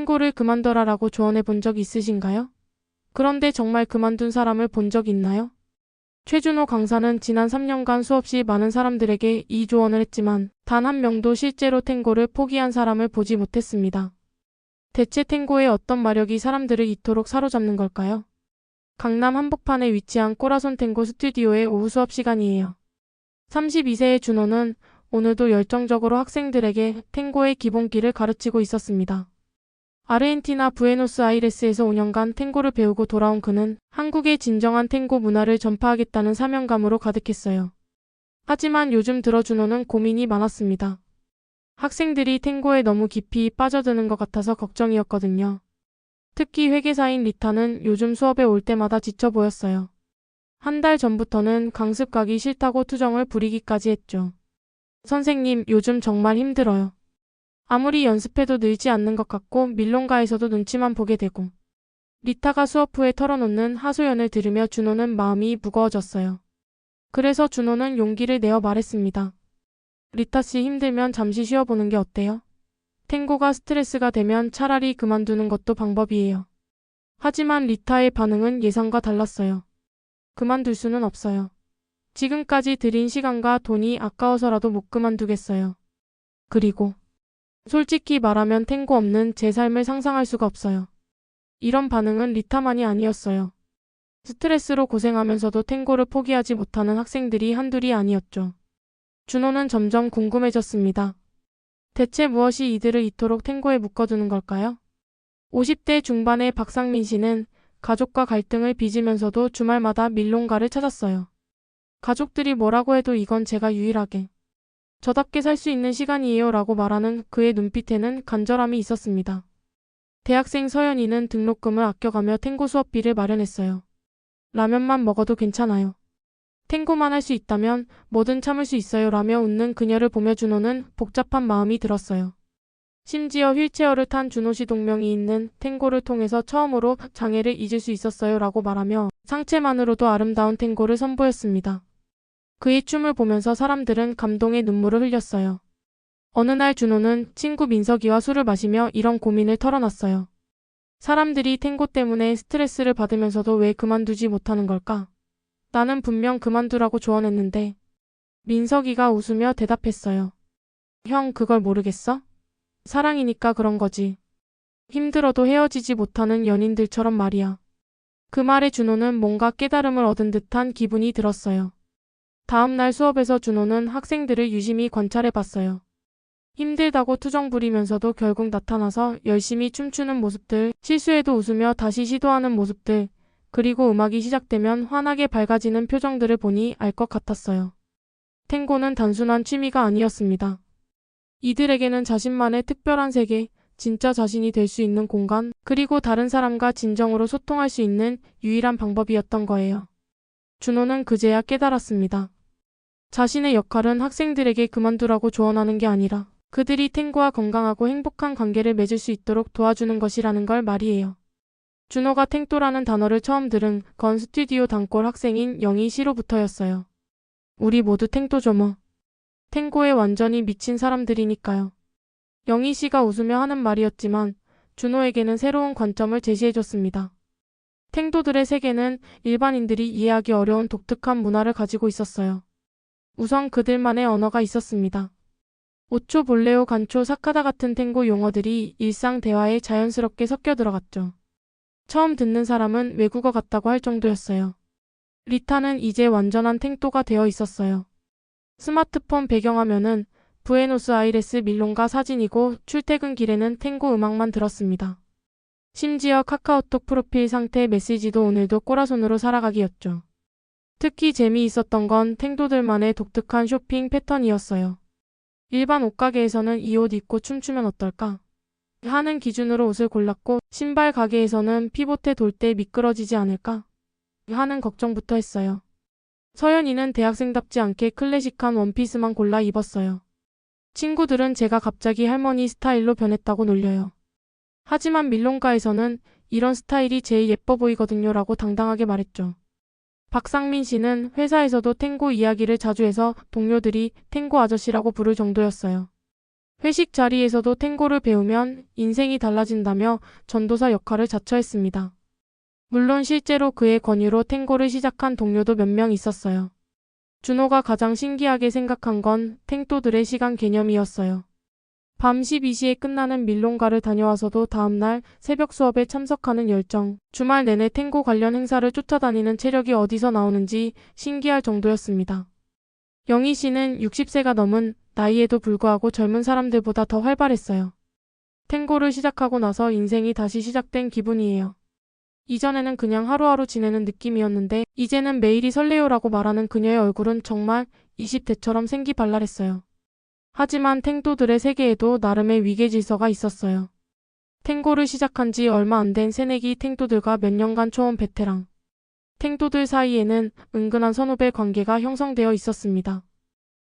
탱고를 그만둬라라고 조언해 본 적 있으신가요? 그런데 정말 그만둔 사람을 본 적 있나요? 최준호 강사는 지난 3년간 수없이 많은 사람들에게 이 조언을 했지만 단 한 명도 실제로 탱고를 포기한 사람을 보지 못했습니다. 대체 탱고의 어떤 마력이 사람들을 이토록 사로잡는 걸까요? 강남 한복판에 위치한 꼬라손 탱고 스튜디오의 오후 수업 시간이에요. 32세의 준호는 오늘도 열정적으로 학생들에게 탱고의 기본기를 가르치고 있었습니다. 아르헨티나 부에노스아이레스에서 5년간 탱고를 배우고 돌아온 그는 한국의 진정한 탱고 문화를 전파하겠다는 사명감으로 가득했어요. 하지만 요즘 들어 준호는 고민이 많았습니다. 학생들이 탱고에 너무 깊이 빠져드는 것 같아서 걱정이었거든요. 특히 회계사인 리타는 요즘 수업에 올 때마다 지쳐 보였어요. 한 달 전부터는 강습 가기 싫다고 투정을 부리기까지 했죠. 선생님, 요즘 정말 힘들어요. 아무리 연습해도 늘지 않는 것 같고 밀론가에서도 눈치만 보게 되고. 리타가 수업 후에 털어놓는 하소연을 들으며 준호는 마음이 무거워졌어요. 그래서 준호는 용기를 내어 말했습니다. 리타 씨, 힘들면 잠시 쉬어보는 게 어때요? 탱고가 스트레스가 되면 차라리 그만두는 것도 방법이에요. 하지만 리타의 반응은 예상과 달랐어요. 그만둘 수는 없어요. 지금까지 들인 시간과 돈이 아까워서라도 못 그만두겠어요. 그리고 솔직히 말하면 탱고 없는 제 삶을 상상할 수가 없어요. 이런 반응은 리타만이 아니었어요. 스트레스로 고생하면서도 탱고를 포기하지 못하는 학생들이 한둘이 아니었죠. 준호는 점점 궁금해졌습니다. 대체 무엇이 이들을 이토록 탱고에 묶어두는 걸까요? 50대 중반의 박상민 씨는 가족과 갈등을 빚으면서도 주말마다 밀론가를 찾았어요. 가족들이 뭐라고 해도 이건 제가 유일하게 저답게 살 수 있는 시간이에요 라고 말하는 그의 눈빛에는 간절함이 있었습니다. 대학생 서연이는 등록금을 아껴가며 탱고 수업비를 마련했어요. 라면만 먹어도 괜찮아요. 탱고만 할 수 있다면 뭐든 참을 수 있어요 라며 웃는 그녀를 보며 준호는 복잡한 마음이 들었어요. 심지어 휠체어를 탄 준호 씨 동명이 있는 탱고를 통해서 처음으로 장애를 잊을 수 있었어요 라고 말하며 상체만으로도 아름다운 탱고를 선보였습니다. 그의 춤을 보면서 사람들은 감동의 눈물을 흘렸어요. 어느 날 준호는 친구 민석이와 술을 마시며 이런 고민을 털어놨어요. 사람들이 탱고 때문에 스트레스를 받으면서도 왜 그만두지 못하는 걸까? 나는 분명 그만두라고 조언했는데. 민석이가 웃으며 대답했어요. 형, 그걸 모르겠어? 사랑이니까 그런 거지. 힘들어도 헤어지지 못하는 연인들처럼 말이야. 그 말에 준호는 뭔가 깨달음을 얻은 듯한 기분이 들었어요. 다음 날 수업에서 준호는 학생들을 유심히 관찰해봤어요. 힘들다고 투정 부리면서도 결국 나타나서 열심히 춤추는 모습들, 실수해도 웃으며 다시 시도하는 모습들, 그리고 음악이 시작되면 환하게 밝아지는 표정들을 보니 알 것 같았어요. 탱고는 단순한 취미가 아니었습니다. 이들에게는 자신만의 특별한 세계, 진짜 자신이 될 수 있는 공간, 그리고 다른 사람과 진정으로 소통할 수 있는 유일한 방법이었던 거예요. 준호는 그제야 깨달았습니다. 자신의 역할은 학생들에게 그만두라고 조언하는 게 아니라 그들이 탱고와 건강하고 행복한 관계를 맺을 수 있도록 도와주는 것이라는 걸 말이에요. 준호가 탱또라는 단어를 처음 들은 건 스튜디오 단골 학생인 영희 씨로부터였어요. 우리 모두 탱또죠 뭐. 탱고에 완전히 미친 사람들이니까요. 영희 씨가 웃으며 하는 말이었지만 준호에게는 새로운 관점을 제시해줬습니다. 탱도들의 세계는 일반인들이 이해하기 어려운 독특한 문화를 가지고 있었어요. 우선 그들만의 언어가 있었습니다. 오초, 볼레오, 간초, 사카다 같은 탱고 용어들이 일상 대화에 자연스럽게 섞여 들어갔죠. 처음 듣는 사람은 외국어 같다고 할 정도였어요. 리타는 이제 완전한 탱또가 되어 있었어요. 스마트폰 배경화면은 부에노스아이레스 밀론가 사진이고 출퇴근길에는 탱고 음악만 들었습니다. 심지어 카카오톡 프로필 상태 메시지도 오늘도 꼬라손으로 살아가기였죠. 특히 재미있었던 건 탱도들만의 독특한 쇼핑 패턴이었어요. 일반 옷가게에서는 이 옷 입고 춤추면 어떨까? 하는 기준으로 옷을 골랐고 신발 가게에서는 피봇에 돌 때 미끄러지지 않을까? 하는 걱정부터 했어요. 서연이는 대학생답지 않게 클래식한 원피스만 골라 입었어요. 친구들은 제가 갑자기 할머니 스타일로 변했다고 놀려요. 하지만 밀론가에서는 이런 스타일이 제일 예뻐 보이거든요 라고 당당하게 말했죠. 박상민 씨는 회사에서도 탱고 이야기를 자주 해서 동료들이 탱고 아저씨라고 부를 정도였어요. 회식 자리에서도 탱고를 배우면 인생이 달라진다며 전도사 역할을 자처했습니다. 물론 실제로 그의 권유로 탱고를 시작한 동료도 몇 명 있었어요. 준호가 가장 신기하게 생각한 건 탱또들의 시간 개념이었어요. 밤 12시에 끝나는 밀롱가를 다녀와서도 다음날 새벽 수업에 참석하는 열정, 주말 내내 탱고 관련 행사를 쫓아다니는 체력이 어디서 나오는지 신기할 정도였습니다. 영희 씨는 60세가 넘은 나이에도 불구하고 젊은 사람들보다 더 활발했어요. 탱고를 시작하고 나서 인생이 다시 시작된 기분이에요. 이전에는 그냥 하루하루 지내는 느낌이었는데 이제는 매일이 설레요라고 말하는 그녀의 얼굴은 정말 20대처럼 생기발랄했어요. 하지만 탱도들의 세계에도 나름의 위계질서가 있었어요. 탱고를 시작한 지 얼마 안 된 새내기 탱도들과 몇 년간 초원 베테랑. 탱도들 사이에는 은근한 선후배 관계가 형성되어 있었습니다.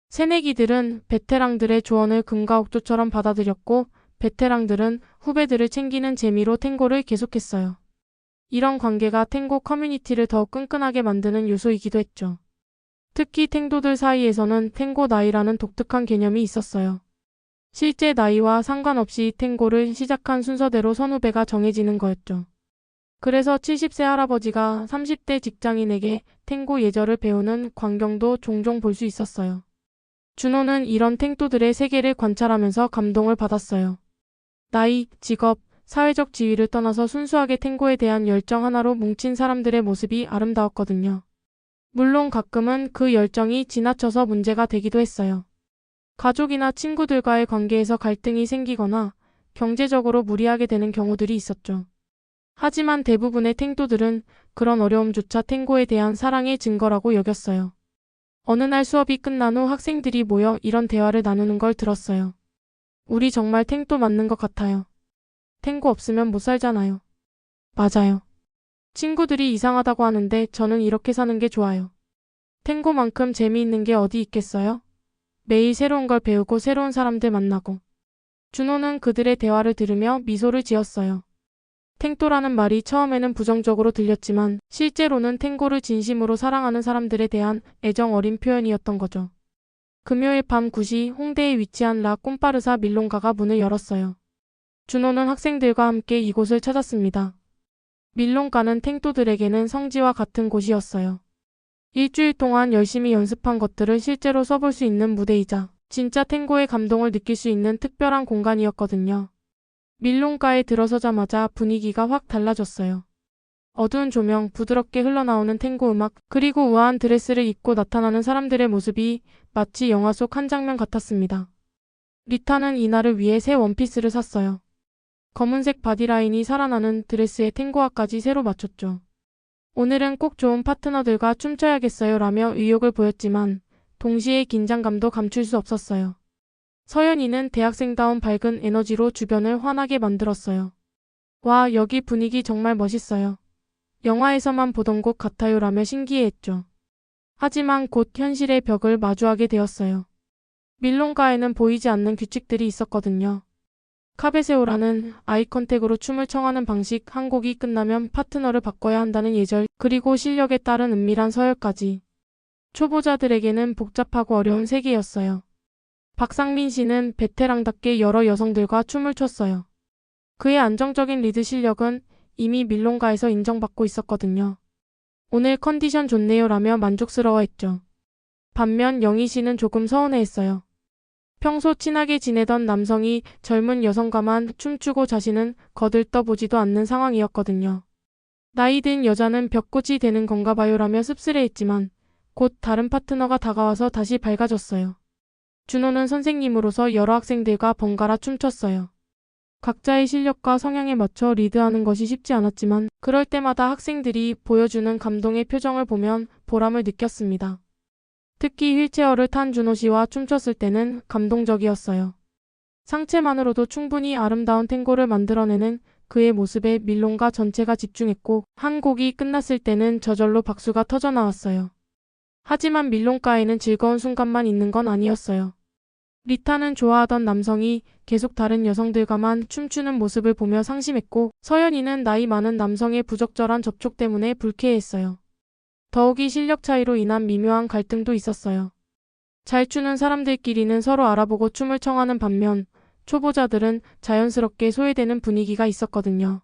새내기들은 베테랑들의 조언을 금과 옥조처럼 받아들였고 베테랑들은 후배들을 챙기는 재미로 탱고를 계속했어요. 이런 관계가 탱고 커뮤니티를 더욱 끈끈하게 만드는 요소이기도 했죠. 특히 탱도들 사이에서는 탱고 나이라는 독특한 개념이 있었어요. 실제 나이와 상관없이 탱고를 시작한 순서대로 선후배가 정해지는 거였죠. 그래서 70세 할아버지가 30대 직장인에게 탱고 예절을 배우는 광경도 종종 볼 수 있었어요. 준호는 이런 탱도들의 세계를 관찰하면서 감동을 받았어요. 나이, 직업, 사회적 지위를 떠나서 순수하게 탱고에 대한 열정 하나로 뭉친 사람들의 모습이 아름다웠거든요. 물론 가끔은 그 열정이 지나쳐서 문제가 되기도 했어요. 가족이나 친구들과의 관계에서 갈등이 생기거나 경제적으로 무리하게 되는 경우들이 있었죠. 하지만 대부분의 탱도들은 그런 어려움조차 탱고에 대한 사랑의 증거라고 여겼어요. 어느 날 수업이 끝난 후 학생들이 모여 이런 대화를 나누는 걸 들었어요. 우리 정말 탱도 맞는 것 같아요. 탱고 없으면 못 살잖아요. 맞아요. 친구들이 이상하다고 하는데 저는 이렇게 사는 게 좋아요. 탱고만큼 재미있는 게 어디 있겠어요? 매일 새로운 걸 배우고 새로운 사람들 만나고. 준호는 그들의 대화를 들으며 미소를 지었어요. 탱또라는 말이 처음에는 부정적으로 들렸지만 실제로는 탱고를 진심으로 사랑하는 사람들에 대한 애정 어린 표현이었던 거죠. 금요일 밤 9시 홍대에 위치한 라 꼼파르사 밀롱가가 문을 열었어요. 준호는 학생들과 함께 이곳을 찾았습니다. 밀롱가는 탱또들에게는 성지와 같은 곳이었어요. 일주일 동안 열심히 연습한 것들을 실제로 써볼 수 있는 무대이자 진짜 탱고의 감동을 느낄 수 있는 특별한 공간이었거든요. 밀롱가에 들어서자마자 분위기가 확 달라졌어요. 어두운 조명, 부드럽게 흘러나오는 탱고 음악, 그리고 우아한 드레스를 입고 나타나는 사람들의 모습이 마치 영화 속 한 장면 같았습니다. 리타는 이날을 위해 새 원피스를 샀어요. 검은색 바디라인이 살아나는 드레스에 탱고화까지 새로 맞췄죠. 오늘은 꼭 좋은 파트너들과 춤춰야겠어요 라며 의욕을 보였지만 동시에 긴장감도 감출 수 없었어요. 서연이는 대학생다운 밝은 에너지로 주변을 환하게 만들었어요. 와, 여기 분위기 정말 멋있어요. 영화에서만 보던 곳 같아요 라며 신기해했죠. 하지만 곧 현실의 벽을 마주하게 되었어요. 밀롱가에는 보이지 않는 규칙들이 있었거든요. 카베세오라는 아이 컨택으로 춤을 청하는 방식, 한 곡이 끝나면 파트너를 바꿔야 한다는 예절, 그리고 실력에 따른 은밀한 서열까지. 초보자들에게는 복잡하고 어려운 세계였어요. 박상민 씨는 베테랑답게 여러 여성들과 춤을 췄어요. 그의 안정적인 리드 실력은 이미 밀롱가에서 인정받고 있었거든요. 오늘 컨디션 좋네요 라며 만족스러워했죠. 반면 영희 씨는 조금 서운해했어요. 평소 친하게 지내던 남성이 젊은 여성과만 춤추고 자신은 거들떠보지도 않는 상황이었거든요. 나이 든 여자는 벽꽃이 되는 건가 봐요 라며 씁쓸해했지만 곧 다른 파트너가 다가와서 다시 밝아졌어요. 준호는 선생님으로서 여러 학생들과 번갈아 춤췄어요. 각자의 실력과 성향에 맞춰 리드하는 것이 쉽지 않았지만 그럴 때마다 학생들이 보여주는 감동의 표정을 보면 보람을 느꼈습니다. 특히 휠체어를 탄 준호 씨와 춤췄을 때는 감동적이었어요. 상체만으로도 충분히 아름다운 탱고를 만들어내는 그의 모습에 밀롱가 전체가 집중했고 한 곡이 끝났을 때는 저절로 박수가 터져나왔어요. 하지만 밀롱가에는 즐거운 순간만 있는 건 아니었어요. 리타는 좋아하던 남성이 계속 다른 여성들과만 춤추는 모습을 보며 상심했고 서연이는 나이 많은 남성의 부적절한 접촉 때문에 불쾌해했어요. 더욱이 실력 차이로 인한 미묘한 갈등도 있었어요. 잘 추는 사람들끼리는 서로 알아보고 춤을 청하는 반면 초보자들은 자연스럽게 소외되는 분위기가 있었거든요.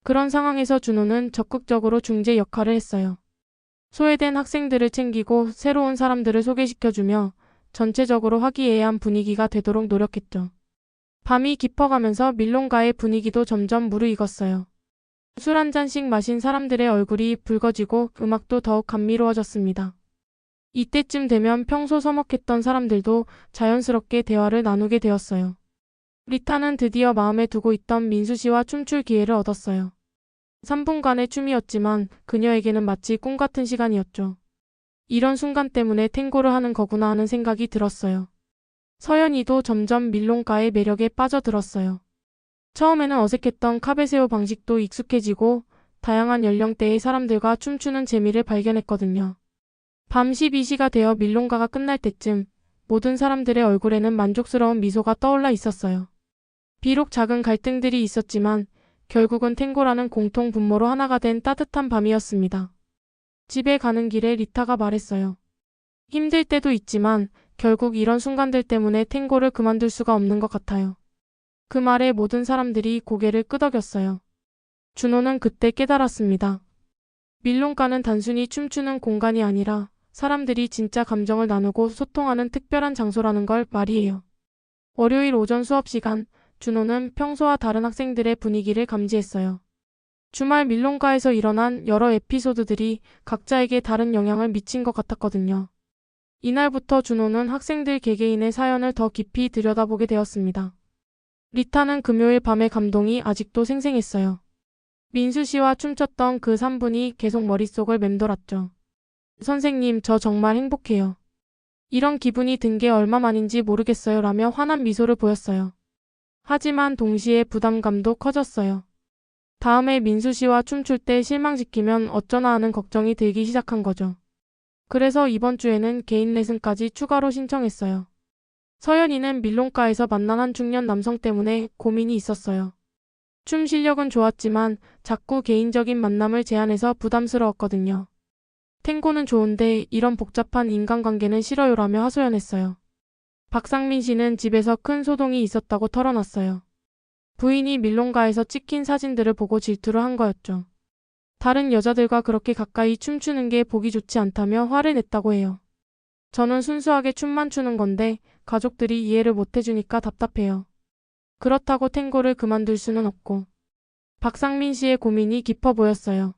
그런 상황에서 준호는 적극적으로 중재 역할을 했어요. 소외된 학생들을 챙기고 새로운 사람들을 소개시켜주며 전체적으로 화기애애한 분위기가 되도록 노력했죠. 밤이 깊어가면서 밀롱가의 분위기도 점점 무르익었어요. 술 한 잔씩 마신 사람들의 얼굴이 붉어지고 음악도 더욱 감미로워졌습니다. 이때쯤 되면 평소 서먹했던 사람들도 자연스럽게 대화를 나누게 되었어요. 리타는 드디어 마음에 두고 있던 민수 씨와 춤출 기회를 얻었어요. 3분간의 춤이었지만 그녀에게는 마치 꿈 같은 시간이었죠. 이런 순간 때문에 탱고를 하는 거구나 하는 생각이 들었어요. 서연이도 점점 밀롱가의 매력에 빠져들었어요. 처음에는 어색했던 카베세오 방식도 익숙해지고 다양한 연령대의 사람들과 춤추는 재미를 발견했거든요. 밤 12시가 되어 밀롱가가 끝날 때쯤 모든 사람들의 얼굴에는 만족스러운 미소가 떠올라 있었어요. 비록 작은 갈등들이 있었지만 결국은 탱고라는 공통 분모로 하나가 된 따뜻한 밤이었습니다. 집에 가는 길에 리타가 말했어요. 힘들 때도 있지만 결국 이런 순간들 때문에 탱고를 그만둘 수가 없는 것 같아요. 그 말에 모든 사람들이 고개를 끄덕였어요. 준호는 그때 깨달았습니다. 밀롱가는 단순히 춤추는 공간이 아니라 사람들이 진짜 감정을 나누고 소통하는 특별한 장소라는 걸 말이에요. 월요일 오전 수업 시간, 준호는 평소와 다른 학생들의 분위기를 감지했어요. 주말 밀롱가에서 일어난 여러 에피소드들이 각자에게 다른 영향을 미친 것 같았거든요. 이날부터 준호는 학생들 개개인의 사연을 더 깊이 들여다보게 되었습니다. 리타는 금요일 밤의 감동이 아직도 생생했어요. 민수 씨와 춤췄던 그 3분이 계속 머릿속을 맴돌았죠. 선생님, 저 정말 행복해요. 이런 기분이 든 게 얼마만인지 모르겠어요 라며 환한 미소를 보였어요. 하지만 동시에 부담감도 커졌어요. 다음에 민수 씨와 춤출 때 실망시키면 어쩌나 하는 걱정이 들기 시작한 거죠. 그래서 이번 주에는 개인 레슨까지 추가로 신청했어요. 서연이는 밀롱가에서 만난 한 중년 남성 때문에 고민이 있었어요. 춤 실력은 좋았지만 자꾸 개인적인 만남을 제안해서 부담스러웠거든요. 탱고는 좋은데 이런 복잡한 인간관계는 싫어요라며 하소연했어요. 박상민 씨는 집에서 큰 소동이 있었다고 털어놨어요. 부인이 밀롱가에서 찍힌 사진들을 보고 질투를 한 거였죠. 다른 여자들과 그렇게 가까이 춤추는 게 보기 좋지 않다며 화를 냈다고 해요. 저는 순수하게 춤만 추는 건데 가족들이 이해를 못 해주니까 답답해요. 그렇다고 탱고를 그만둘 수는 없고. 박상민 씨의 고민이 깊어 보였어요.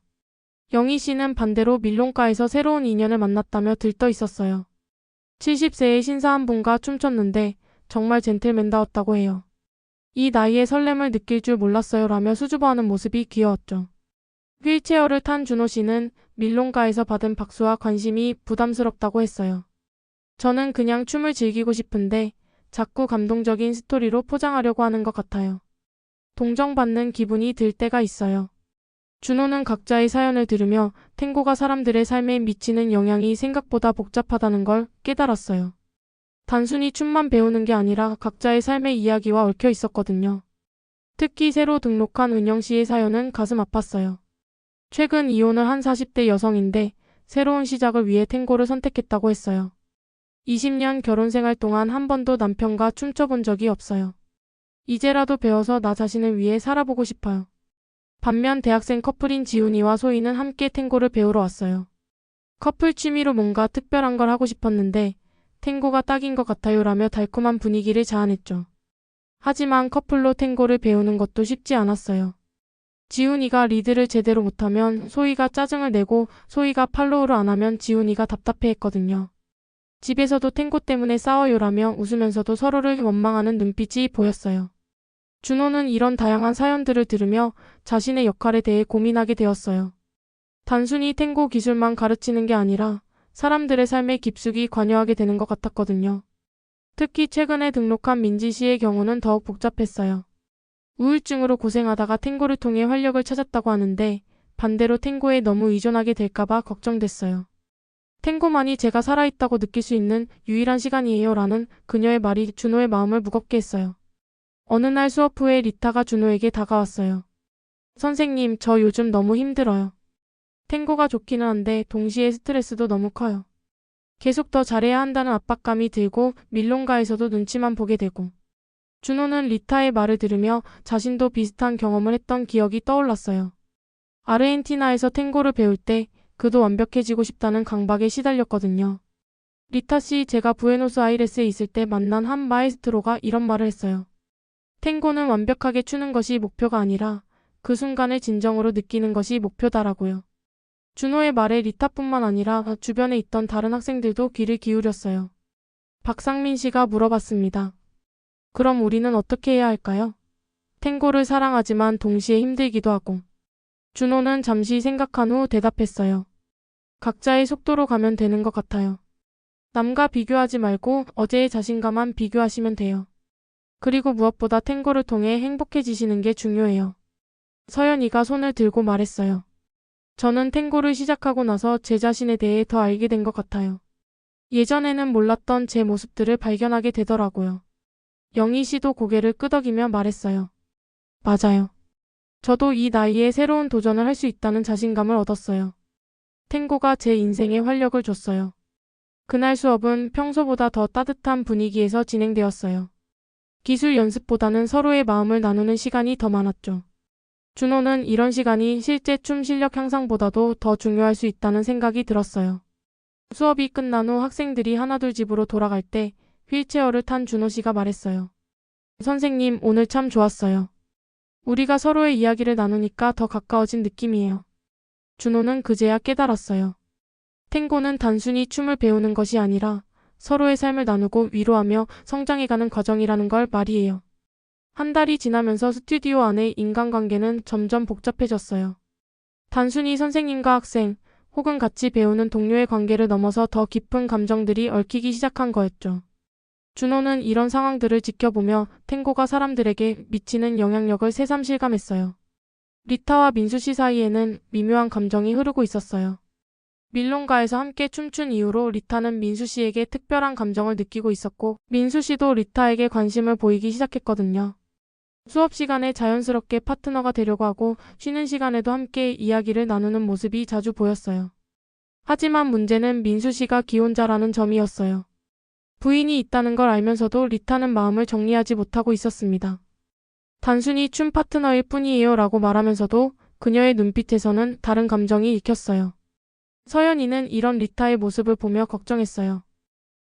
영희 씨는 반대로 밀롱가에서 새로운 인연을 만났다며 들떠 있었어요. 70세의 신사 한 분과 춤췄는데 정말 젠틀맨다웠다고 해요. 이 나이에 설렘을 느낄 줄 몰랐어요 라며 수줍어하는 모습이 귀여웠죠. 휠체어를 탄 준호 씨는 밀롱가에서 받은 박수와 관심이 부담스럽다고 했어요. 저는 그냥 춤을 즐기고 싶은데 자꾸 감동적인 스토리로 포장하려고 하는 것 같아요. 동정받는 기분이 들 때가 있어요. 준호는 각자의 사연을 들으며 탱고가 사람들의 삶에 미치는 영향이 생각보다 복잡하다는 걸 깨달았어요. 단순히 춤만 배우는 게 아니라 각자의 삶의 이야기와 얽혀 있었거든요. 특히 새로 등록한 은영 씨의 사연은 가슴 아팠어요. 최근 이혼을 한 40대 여성인데 새로운 시작을 위해 탱고를 선택했다고 했어요. 20년 결혼 생활 동안 한 번도 남편과 춤춰본 적이 없어요. 이제라도 배워서 나 자신을 위해 살아보고 싶어요. 반면 대학생 커플인 지훈이와 소희는 함께 탱고를 배우러 왔어요. 커플 취미로 뭔가 특별한 걸 하고 싶었는데 탱고가 딱인 것 같아요 라며 달콤한 분위기를 자아냈죠. 하지만 커플로 탱고를 배우는 것도 쉽지 않았어요. 지훈이가 리드를 제대로 못하면 소희가 짜증을 내고 소희가 팔로우를 안 하면 지훈이가 답답해했거든요. 집에서도 탱고 때문에 싸워요라며 웃으면서도 서로를 원망하는 눈빛이 보였어요. 준호는 이런 다양한 사연들을 들으며 자신의 역할에 대해 고민하게 되었어요. 단순히 탱고 기술만 가르치는 게 아니라 사람들의 삶에 깊숙이 관여하게 되는 것 같았거든요. 특히 최근에 등록한 민지 씨의 경우는 더욱 복잡했어요. 우울증으로 고생하다가 탱고를 통해 활력을 찾았다고 하는데 반대로 탱고에 너무 의존하게 될까봐 걱정됐어요. 탱고만이 제가 살아있다고 느낄 수 있는 유일한 시간이에요 라는 그녀의 말이 준호의 마음을 무겁게 했어요. 어느 날 수업 후에 리타가 준호에게 다가왔어요. 선생님, 저 요즘 너무 힘들어요. 탱고가 좋기는 한데 동시에 스트레스도 너무 커요. 계속 더 잘해야 한다는 압박감이 들고 밀롱가에서도 눈치만 보게 되고. 준호는 리타의 말을 들으며 자신도 비슷한 경험을 했던 기억이 떠올랐어요. 아르헨티나에서 탱고를 배울 때 그도 완벽해지고 싶다는 강박에 시달렸거든요. 리타 씨, 제가 부에노스아이레스에 있을 때 만난 한 마에스트로가 이런 말을 했어요. 탱고는 완벽하게 추는 것이 목표가 아니라 그 순간을 진정으로 느끼는 것이 목표다라고요. 준호의 말에 리타뿐만 아니라 주변에 있던 다른 학생들도 귀를 기울였어요. 박상민 씨가 물어봤습니다. 그럼 우리는 어떻게 해야 할까요? 탱고를 사랑하지만 동시에 힘들기도 하고. 준호는 잠시 생각한 후 대답했어요. 각자의 속도로 가면 되는 것 같아요. 남과 비교하지 말고 어제의 자신감만 비교하시면 돼요. 그리고 무엇보다 탱고를 통해 행복해지시는 게 중요해요. 서연이가 손을 들고 말했어요. 저는 탱고를 시작하고 나서 제 자신에 대해 더 알게 된 것 같아요. 예전에는 몰랐던 제 모습들을 발견하게 되더라고요. 영희 씨도 고개를 끄덕이며 말했어요. 맞아요. 저도 이 나이에 새로운 도전을 할 수 있다는 자신감을 얻었어요. 탱고가 제 인생에 활력을 줬어요. 그날 수업은 평소보다 더 따뜻한 분위기에서 진행되었어요. 기술 연습보다는 서로의 마음을 나누는 시간이 더 많았죠. 준호는 이런 시간이 실제 춤 실력 향상보다도 더 중요할 수 있다는 생각이 들었어요. 수업이 끝난 후 학생들이 하나둘 집으로 돌아갈 때 휠체어를 탄 준호 씨가 말했어요. 선생님, 오늘 참 좋았어요. 우리가 서로의 이야기를 나누니까 더 가까워진 느낌이에요. 준호는 그제야 깨달았어요. 탱고는 단순히 춤을 배우는 것이 아니라 서로의 삶을 나누고 위로하며 성장해가는 과정이라는 걸 말이에요. 한 달이 지나면서 스튜디오 안의 인간관계는 점점 복잡해졌어요. 단순히 선생님과 학생, 혹은 같이 배우는 동료의 관계를 넘어서 더 깊은 감정들이 얽히기 시작한 거였죠. 준호는 이런 상황들을 지켜보며 탱고가 사람들에게 미치는 영향력을 새삼 실감했어요. 리타와 민수 씨 사이에는 미묘한 감정이 흐르고 있었어요. 밀롱가에서 함께 춤춘 이후로 리타는 민수 씨에게 특별한 감정을 느끼고 있었고 민수 씨도 리타에게 관심을 보이기 시작했거든요. 수업 시간에 자연스럽게 파트너가 되려고 하고 쉬는 시간에도 함께 이야기를 나누는 모습이 자주 보였어요. 하지만 문제는 민수 씨가 기혼자라는 점이었어요. 부인이 있다는 걸 알면서도 리타는 마음을 정리하지 못하고 있었습니다. 단순히 춤 파트너일 뿐이에요 라고 말하면서도 그녀의 눈빛에서는 다른 감정이 읽혔어요. 서연이는 이런 리타의 모습을 보며 걱정했어요.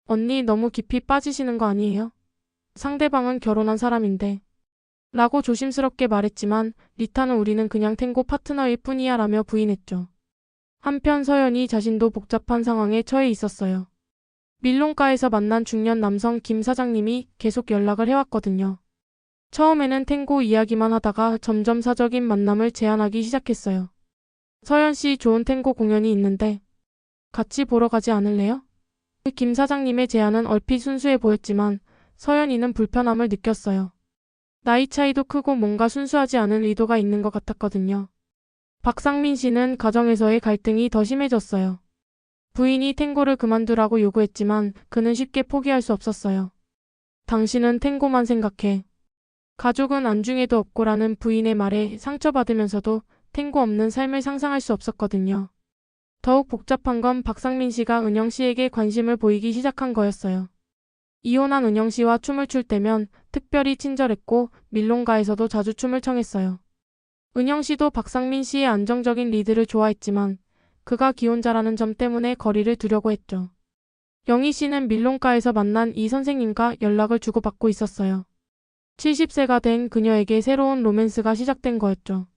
언니, 너무 깊이 빠지시는 거 아니에요? 상대방은 결혼한 사람인데. 라고 조심스럽게 말했지만 리타는 우리는 그냥 탱고 파트너일 뿐이야 라며 부인했죠. 한편 서연이 자신도 복잡한 상황에 처해 있었어요. 밀롱가에서 만난 중년 남성 김 사장님이 계속 연락을 해왔거든요. 처음에는 탱고 이야기만 하다가 점점 사적인 만남을 제안하기 시작했어요. 서연 씨, 좋은 탱고 공연이 있는데 같이 보러 가지 않을래요? 김 사장님의 제안은 얼핏 순수해 보였지만 서연이는 불편함을 느꼈어요. 나이 차이도 크고 뭔가 순수하지 않은 의도가 있는 것 같았거든요. 박상민 씨는 가정에서의 갈등이 더 심해졌어요. 부인이 탱고를 그만두라고 요구했지만 그는 쉽게 포기할 수 없었어요. 당신은 탱고만 생각해. 가족은 안중에도 없고라는 부인의 말에 상처받으면서도 탱고 없는 삶을 상상할 수 없었거든요. 더욱 복잡한 건 박상민 씨가 은영 씨에게 관심을 보이기 시작한 거였어요. 이혼한 은영 씨와 춤을 출 때면 특별히 친절했고 밀롱가에서도 자주 춤을 청했어요. 은영 씨도 박상민 씨의 안정적인 리드를 좋아했지만 그가 기혼자라는 점 때문에 거리를 두려고 했죠. 영희 씨는 밀롱가에서 만난 이 선생님과 연락을 주고받고 있었어요. 70세가 된 그녀에게 새로운 로맨스가 시작된 거였죠.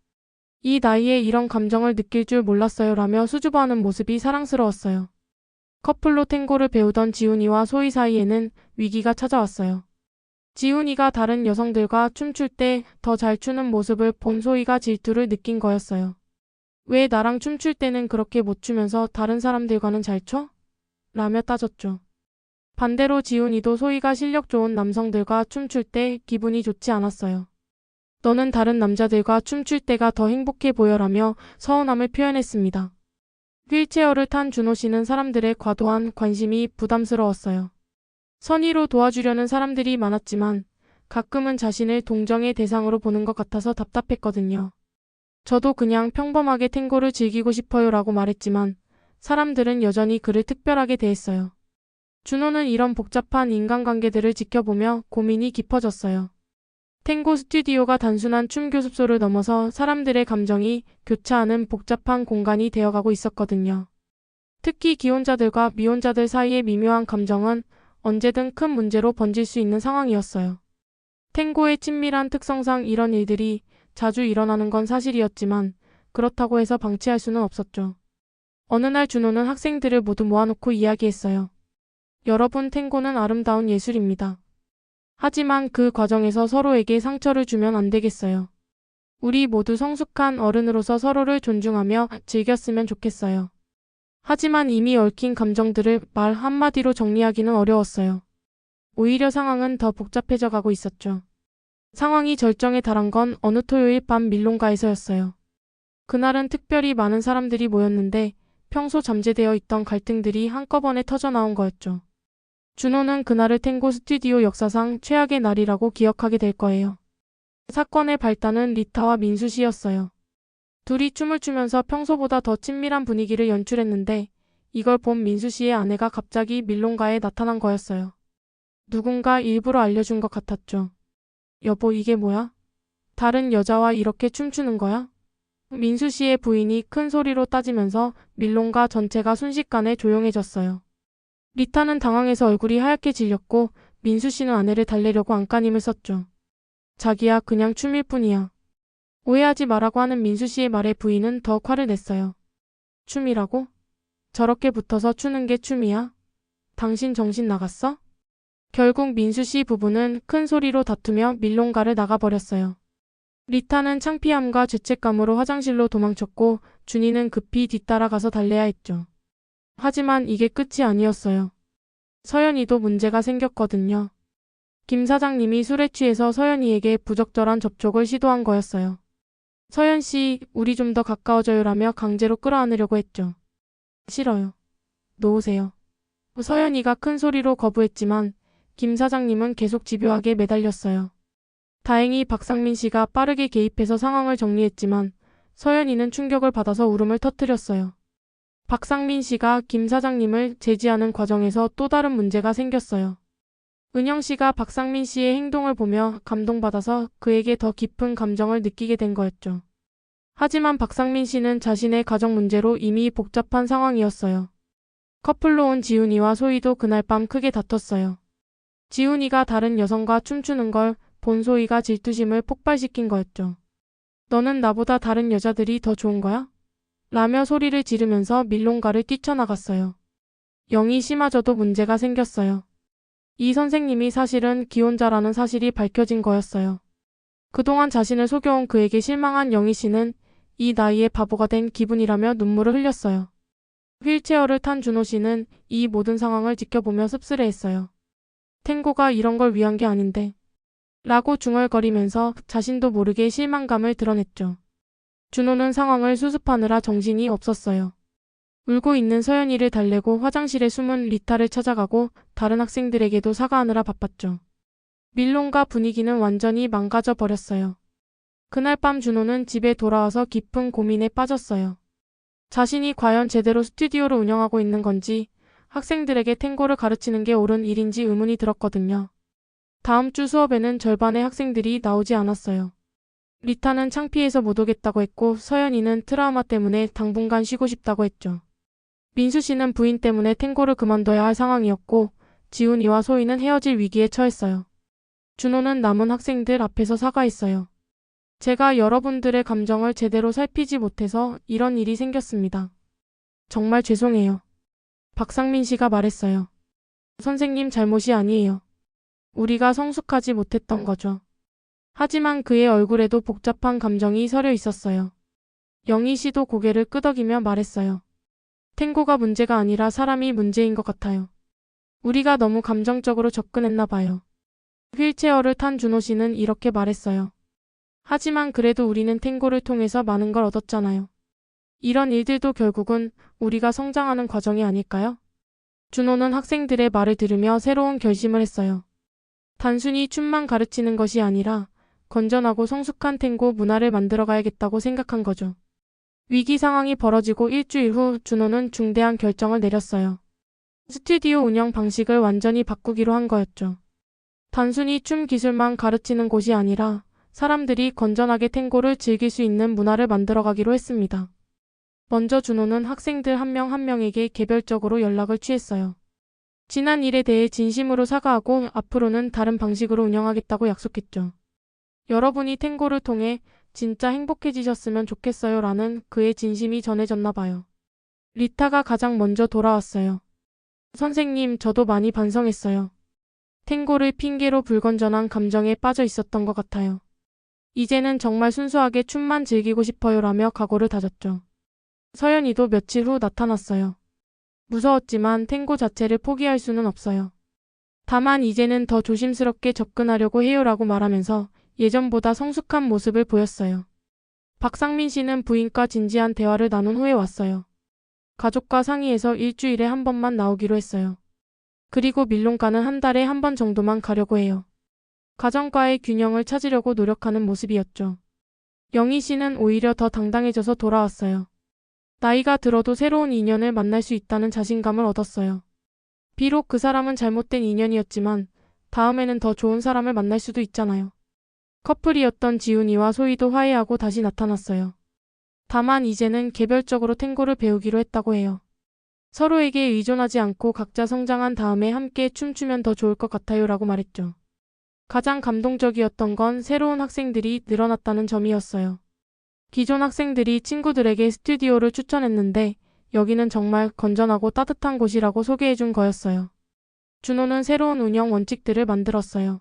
이 나이에 이런 감정을 느낄 줄 몰랐어요 라며 수줍어하는 모습이 사랑스러웠어요. 커플로 탱고를 배우던 지훈이와 소희 사이에는 위기가 찾아왔어요. 지훈이가 다른 여성들과 춤출 때 더 잘 추는 모습을 본 소희가 질투를 느낀 거였어요. 왜 나랑 춤출 때는 그렇게 못 추면서 다른 사람들과는 잘 춰? 라며 따졌죠. 반대로 지훈이도 소희가 실력 좋은 남성들과 춤출 때 기분이 좋지 않았어요. 너는 다른 남자들과 춤출 때가 더 행복해 보여라며 서운함을 표현했습니다. 휠체어를 탄 준호 씨는 사람들의 과도한 관심이 부담스러웠어요. 선의로 도와주려는 사람들이 많았지만 가끔은 자신을 동정의 대상으로 보는 것 같아서 답답했거든요. 저도 그냥 평범하게 탱고를 즐기고 싶어요 라고 말했지만 사람들은 여전히 그를 특별하게 대했어요. 준호는 이런 복잡한 인간관계들을 지켜보며 고민이 깊어졌어요. 탱고 스튜디오가 단순한 춤 교습소를 넘어서 사람들의 감정이 교차하는 복잡한 공간이 되어가고 있었거든요. 특히 기혼자들과 미혼자들 사이의 미묘한 감정은 언제든 큰 문제로 번질 수 있는 상황이었어요. 탱고의 친밀한 특성상 이런 일들이 자주 일어나는 건 사실이었지만 그렇다고 해서 방치할 수는 없었죠. 어느 날 준호는 학생들을 모두 모아놓고 이야기했어요. 여러분, 탱고는 아름다운 예술입니다. 하지만 그 과정에서 서로에게 상처를 주면 안 되겠어요. 우리 모두 성숙한 어른으로서 서로를 존중하며 즐겼으면 좋겠어요. 하지만 이미 얽힌 감정들을 말 한마디로 정리하기는 어려웠어요. 오히려 상황은 더 복잡해져 가고 있었죠. 상황이 절정에 달한 건 어느 토요일 밤 밀롱가에서였어요. 그날은 특별히 많은 사람들이 모였는데 평소 잠재되어 있던 갈등들이 한꺼번에 터져나온 거였죠. 준호는 그날을 탱고 스튜디오 역사상 최악의 날이라고 기억하게 될 거예요. 사건의 발단은 리타와 민수 씨였어요. 둘이 춤을 추면서 평소보다 더 친밀한 분위기를 연출했는데 이걸 본 민수 씨의 아내가 갑자기 밀롱가에 나타난 거였어요. 누군가 일부러 알려준 것 같았죠. 여보, 이게 뭐야? 다른 여자와 이렇게 춤추는 거야? 민수 씨의 부인이 큰 소리로 따지면서 밀롱가 전체가 순식간에 조용해졌어요. 리타는 당황해서 얼굴이 하얗게 질렸고 민수 씨는 아내를 달래려고 안간힘을 썼죠. 자기야, 그냥 춤일 뿐이야. 오해하지 말라고 하는 민수 씨의 말에 부인은 더 화를 냈어요. 춤이라고? 저렇게 붙어서 추는 게 춤이야? 당신 정신 나갔어? 결국 민수 씨 부부는 큰 소리로 다투며 밀롱가를 나가버렸어요. 리타는 창피함과 죄책감으로 화장실로 도망쳤고 준이는 급히 뒤따라가서 달래야 했죠. 하지만 이게 끝이 아니었어요. 서연이도 문제가 생겼거든요. 김 사장님이 술에 취해서 서연이에게 부적절한 접촉을 시도한 거였어요. 서연 씨, 우리 좀 더 가까워져요라며 강제로 끌어안으려고 했죠. 싫어요. 놓으세요. 서연이가 큰 소리로 거부했지만 김 사장님은 계속 집요하게 매달렸어요. 다행히 박상민 씨가 빠르게 개입해서 상황을 정리했지만 서연이는 충격을 받아서 울음을 터뜨렸어요. 박상민 씨가 김 사장님을 제지하는 과정에서 또 다른 문제가 생겼어요. 은영 씨가 박상민 씨의 행동을 보며 감동받아서 그에게 더 깊은 감정을 느끼게 된 거였죠. 하지만 박상민 씨는 자신의 가정 문제로 이미 복잡한 상황이었어요. 커플로 온 지훈이와 소희도 그날 밤 크게 다퉜어요. 지훈이가 다른 여성과 춤추는 걸 본 소희가 질투심을 폭발시킨 거였죠. 너는 나보다 다른 여자들이 더 좋은 거야? 라며 소리를 지르면서 밀롱가를 뛰쳐나갔어요. 영희 씨마저도 문제가 생겼어요. 이 선생님이 사실은 기혼자라는 사실이 밝혀진 거였어요. 그동안 자신을 속여온 그에게 실망한 영희 씨는 이 나이에 바보가 된 기분이라며 눈물을 흘렸어요. 휠체어를 탄 준호 씨는 이 모든 상황을 지켜보며 씁쓸해했어요. 탱고가 이런 걸 위한 게 아닌데 라고 중얼거리면서 자신도 모르게 실망감을 드러냈죠. 준호는 상황을 수습하느라 정신이 없었어요. 울고 있는 서연이를 달래고 화장실에 숨은 리타를 찾아가고 다른 학생들에게도 사과하느라 바빴죠. 밀롱가 분위기는 완전히 망가져 버렸어요. 그날 밤 준호는 집에 돌아와서 깊은 고민에 빠졌어요. 자신이 과연 제대로 스튜디오를 운영하고 있는 건지 학생들에게 탱고를 가르치는 게 옳은 일인지 의문이 들었거든요. 다음 주 수업에는 절반의 학생들이 나오지 않았어요. 리타는 창피해서 못 오겠다고 했고 서연이는 트라우마 때문에 당분간 쉬고 싶다고 했죠. 민수 씨는 부인 때문에 탱고를 그만둬야 할 상황이었고 지훈이와 소희는 헤어질 위기에 처했어요. 준호는 남은 학생들 앞에서 사과했어요. 제가 여러분들의 감정을 제대로 살피지 못해서 이런 일이 생겼습니다. 정말 죄송해요. 박상민 씨가 말했어요. 선생님 잘못이 아니에요. 우리가 성숙하지 못했던 거죠. 하지만 그의 얼굴에도 복잡한 감정이 서려 있었어요. 영희 씨도 고개를 끄덕이며 말했어요. 탱고가 문제가 아니라 사람이 문제인 것 같아요. 우리가 너무 감정적으로 접근했나 봐요. 휠체어를 탄 준호 씨는 이렇게 말했어요. 하지만 그래도 우리는 탱고를 통해서 많은 걸 얻었잖아요. 이런 일들도 결국은 우리가 성장하는 과정이 아닐까요? 준호는 학생들의 말을 들으며 새로운 결심을 했어요. 단순히 춤만 가르치는 것이 아니라 건전하고 성숙한 탱고 문화를 만들어가야겠다고 생각한 거죠. 위기 상황이 벌어지고 일주일 후 준호는 중대한 결정을 내렸어요. 스튜디오 운영 방식을 완전히 바꾸기로 한 거였죠. 단순히 춤 기술만 가르치는 곳이 아니라 사람들이 건전하게 탱고를 즐길 수 있는 문화를 만들어가기로 했습니다. 먼저 준호는 학생들 한 명 한 명에게 개별적으로 연락을 취했어요. 지난 일에 대해 진심으로 사과하고 앞으로는 다른 방식으로 운영하겠다고 약속했죠. 여러분이 탱고를 통해 진짜 행복해지셨으면 좋겠어요 라는 그의 진심이 전해졌나 봐요. 리타가 가장 먼저 돌아왔어요. 선생님, 저도 많이 반성했어요. 탱고를 핑계로 불건전한 감정에 빠져 있었던 것 같아요. 이제는 정말 순수하게 춤만 즐기고 싶어요 라며 각오를 다졌죠. 서연이도 며칠 후 나타났어요. 무서웠지만 탱고 자체를 포기할 수는 없어요. 다만 이제는 더 조심스럽게 접근하려고 해요라고 말하면서 예전보다 성숙한 모습을 보였어요. 박상민 씨는 부인과 진지한 대화를 나눈 후에 왔어요. 가족과 상의해서 일주일에 한 번만 나오기로 했어요. 그리고 밀롱가는 한 달에 한 번 정도만 가려고 해요. 가정과의 균형을 찾으려고 노력하는 모습이었죠. 영희 씨는 오히려 더 당당해져서 돌아왔어요. 나이가 들어도 새로운 인연을 만날 수 있다는 자신감을 얻었어요. 비록 그 사람은 잘못된 인연이었지만 다음에는 더 좋은 사람을 만날 수도 있잖아요. 커플이었던 지훈이와 소희도 화해하고 다시 나타났어요. 다만 이제는 개별적으로 탱고를 배우기로 했다고 해요. 서로에게 의존하지 않고 각자 성장한 다음에 함께 춤추면 더 좋을 것 같아요 라고 말했죠. 가장 감동적이었던 건 새로운 학생들이 늘어났다는 점이었어요. 기존 학생들이 친구들에게 스튜디오를 추천했는데 여기는 정말 건전하고 따뜻한 곳이라고 소개해준 거였어요. 준호는 새로운 운영 원칙들을 만들었어요.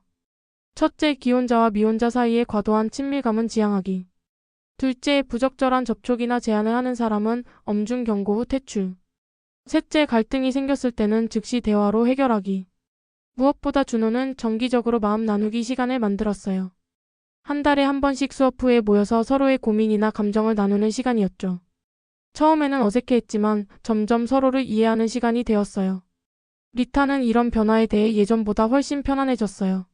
첫째, 기혼자와 미혼자 사이의 과도한 친밀감은 지양하기. 둘째, 부적절한 접촉이나 제안을 하는 사람은 엄중 경고 후 퇴출. 셋째, 갈등이 생겼을 때는 즉시 대화로 해결하기. 무엇보다 준호는 정기적으로 마음 나누기 시간을 만들었어요. 한 달에 한 번씩 수업 후에 모여서 서로의 고민이나 감정을 나누는 시간이었죠. 처음에는 어색해했지만 점점 서로를 이해하는 시간이 되었어요. 리타는 이런 변화에 대해 예전보다 훨씬 편안해졌어요.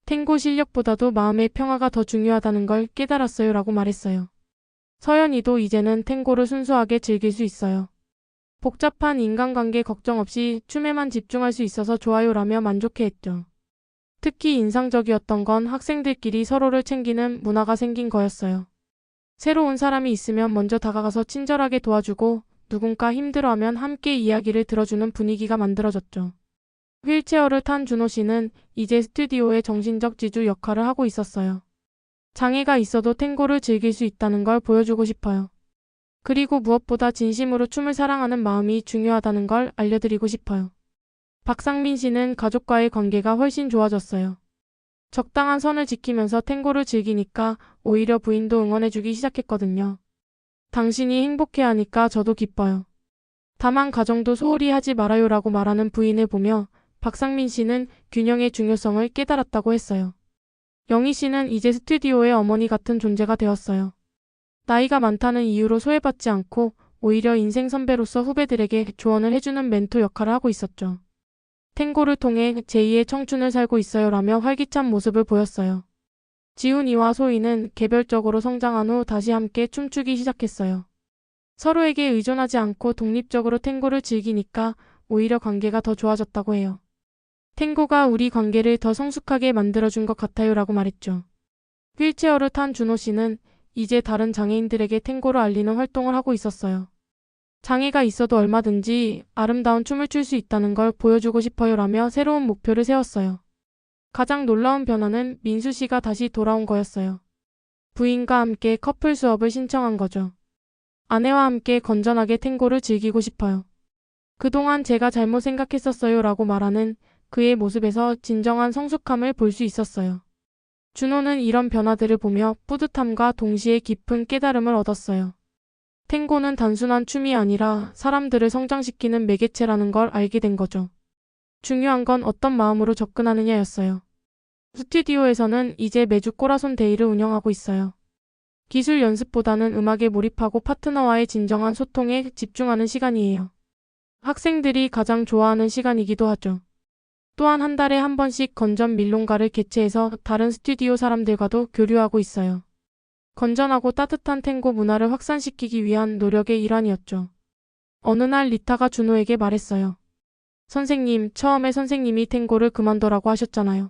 탱고 실력보다도 마음의 평화가 더 중요하다는 걸 깨달았어요 라고 말했어요. 서연이도 이제는 탱고를 순수하게 즐길 수 있어요. 복잡한 인간관계 걱정 없이 춤에만 집중할 수 있어서 좋아요 라며 만족해했죠. 특히 인상적이었던 건 학생들끼리 서로를 챙기는 문화가 생긴 거였어요. 새로운 사람이 있으면 먼저 다가가서 친절하게 도와주고 누군가 힘들어하면 함께 이야기를 들어주는 분위기가 만들어졌죠. 휠체어를 탄 준호 씨는 이제 스튜디오의 정신적 지주 역할을 하고 있었어요. 장애가 있어도 탱고를 즐길 수 있다는 걸 보여주고 싶어요. 그리고 무엇보다 진심으로 춤을 사랑하는 마음이 중요하다는 걸 알려드리고 싶어요. 박상민 씨는 가족과의 관계가 훨씬 좋아졌어요. 적당한 선을 지키면서 탱고를 즐기니까 오히려 부인도 응원해주기 시작했거든요. 당신이 행복해하니까 저도 기뻐요. 다만 가정도 소홀히 하지 말아요 라고 말하는 부인을 보며 박상민 씨는 균형의 중요성을 깨달았다고 했어요. 영희 씨는 이제 스튜디오의 어머니 같은 존재가 되었어요. 나이가 많다는 이유로 소외받지 않고 오히려 인생 선배로서 후배들에게 조언을 해주는 멘토 역할을 하고 있었죠. 탱고를 통해 제2의 청춘을 살고 있어요 라며 활기찬 모습을 보였어요. 지훈이와 소희는 개별적으로 성장한 후 다시 함께 춤추기 시작했어요. 서로에게 의존하지 않고 독립적으로 탱고를 즐기니까 오히려 관계가 더 좋아졌다고 해요. 탱고가 우리 관계를 더 성숙하게 만들어준 것 같아요 라고 말했죠. 휠체어를 탄 준호 씨는 이제 다른 장애인들에게 탱고를 알리는 활동을 하고 있었어요. 장애가 있어도 얼마든지 아름다운 춤을 출 수 있다는 걸 보여주고 싶어요 라며 새로운 목표를 세웠어요. 가장 놀라운 변화는 민수 씨가 다시 돌아온 거였어요. 부인과 함께 커플 수업을 신청한 거죠. 아내와 함께 건전하게 탱고를 즐기고 싶어요. 그동안 제가 잘못 생각했었어요 라고 말하는 그의 모습에서 진정한 성숙함을 볼 수 있었어요. 준호는 이런 변화들을 보며 뿌듯함과 동시에 깊은 깨달음을 얻었어요. 탱고는 단순한 춤이 아니라 사람들을 성장시키는 매개체라는 걸 알게 된 거죠. 중요한 건 어떤 마음으로 접근하느냐였어요. 스튜디오에서는 이제 매주 꼬라손 데이를 운영하고 있어요. 기술 연습보다는 음악에 몰입하고 파트너와의 진정한 소통에 집중하는 시간이에요. 학생들이 가장 좋아하는 시간이기도 하죠. 또한 한 달에 한 번씩 건전 밀롱가를 개최해서 다른 스튜디오 사람들과도 교류하고 있어요. 건전하고 따뜻한 탱고 문화를 확산시키기 위한 노력의 일환이었죠. 어느 날 리타가 준호에게 말했어요. 선생님, 처음에 선생님이 탱고를 그만둬라고 하셨잖아요.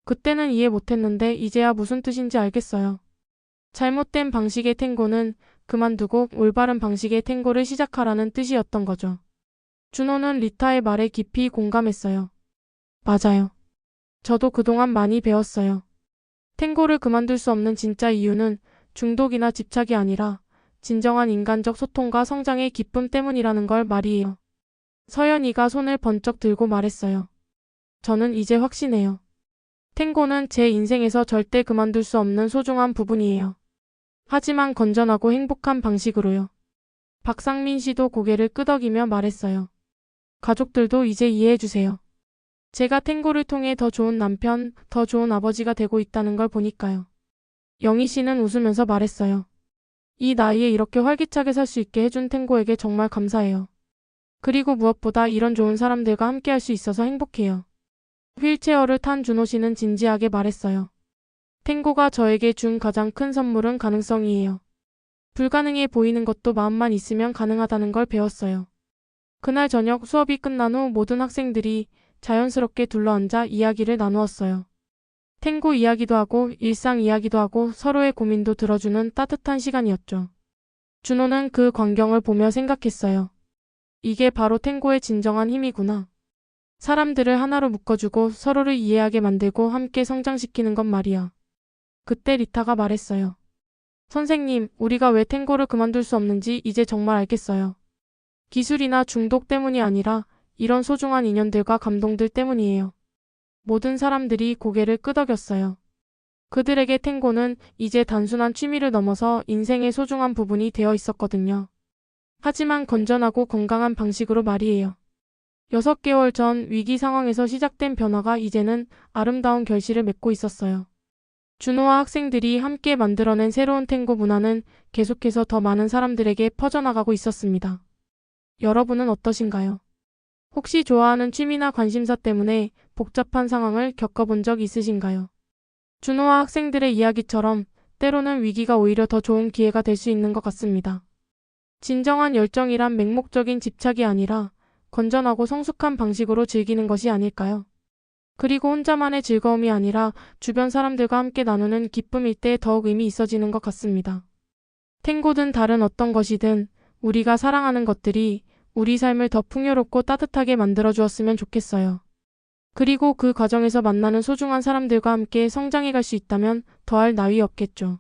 그때는 이해 못했는데 이제야 무슨 뜻인지 알겠어요. 잘못된 방식의 탱고는 그만두고 올바른 방식의 탱고를 시작하라는 뜻이었던 거죠. 준호는 리타의 말에 깊이 공감했어요. 맞아요. 저도 그동안 많이 배웠어요. 탱고를 그만둘 수 없는 진짜 이유는 중독이나 집착이 아니라 진정한 인간적 소통과 성장의 기쁨 때문이라는 걸 말이에요. 서연이가 손을 번쩍 들고 말했어요. 저는 이제 확신해요. 탱고는 제 인생에서 절대 그만둘 수 없는 소중한 부분이에요. 하지만 건전하고 행복한 방식으로요. 박상민 씨도 고개를 끄덕이며 말했어요. 가족들도 이제 이해해주세요. 제가 탱고를 통해 더 좋은 남편, 더 좋은 아버지가 되고 있다는 걸 보니까요. 영희 씨는 웃으면서 말했어요. 이 나이에 이렇게 활기차게 살 수 있게 해준 탱고에게 정말 감사해요. 그리고 무엇보다 이런 좋은 사람들과 함께 할 수 있어서 행복해요. 휠체어를 탄 준호 씨는 진지하게 말했어요. 탱고가 저에게 준 가장 큰 선물은 가능성이에요. 불가능해 보이는 것도 마음만 있으면 가능하다는 걸 배웠어요. 그날 저녁 수업이 끝난 후 모든 학생들이 자연스럽게 둘러앉아 이야기를 나누었어요. 탱고 이야기도 하고 일상 이야기도 하고 서로의 고민도 들어주는 따뜻한 시간이었죠. 준호는 그 광경을 보며 생각했어요. 이게 바로 탱고의 진정한 힘이구나. 사람들을 하나로 묶어주고 서로를 이해하게 만들고 함께 성장시키는 건 말이야. 그때 리타가 말했어요. 선생님, 우리가 왜 탱고를 그만둘 수 없는지 이제 정말 알겠어요. 기술이나 중독 때문이 아니라 이런 소중한 인연들과 감동들 때문이에요. 모든 사람들이 고개를 끄덕였어요. 그들에게 탱고는 이제 단순한 취미를 넘어서 인생의 소중한 부분이 되어 있었거든요. 하지만 건전하고 건강한 방식으로 말이에요. 6개월 전 위기 상황에서 시작된 변화가 이제는 아름다운 결실을 맺고 있었어요. 준호와 학생들이 함께 만들어낸 새로운 탱고 문화는 계속해서 더 많은 사람들에게 퍼져나가고 있었습니다. 여러분은 어떠신가요? 혹시 좋아하는 취미나 관심사 때문에 복잡한 상황을 겪어본 적 있으신가요? 준호와 학생들의 이야기처럼 때로는 위기가 오히려 더 좋은 기회가 될 수 있는 것 같습니다. 진정한 열정이란 맹목적인 집착이 아니라 건전하고 성숙한 방식으로 즐기는 것이 아닐까요? 그리고 혼자만의 즐거움이 아니라 주변 사람들과 함께 나누는 기쁨일 때 더욱 의미 있어지는 것 같습니다. 탱고든 다른 어떤 것이든 우리가 사랑하는 것들이 우리 삶을 더 풍요롭고 따뜻하게 만들어 주었으면 좋겠어요. 그리고 그 과정에서 만나는 소중한 사람들과 함께 성장해 갈 수 있다면 더할 나위 없겠죠.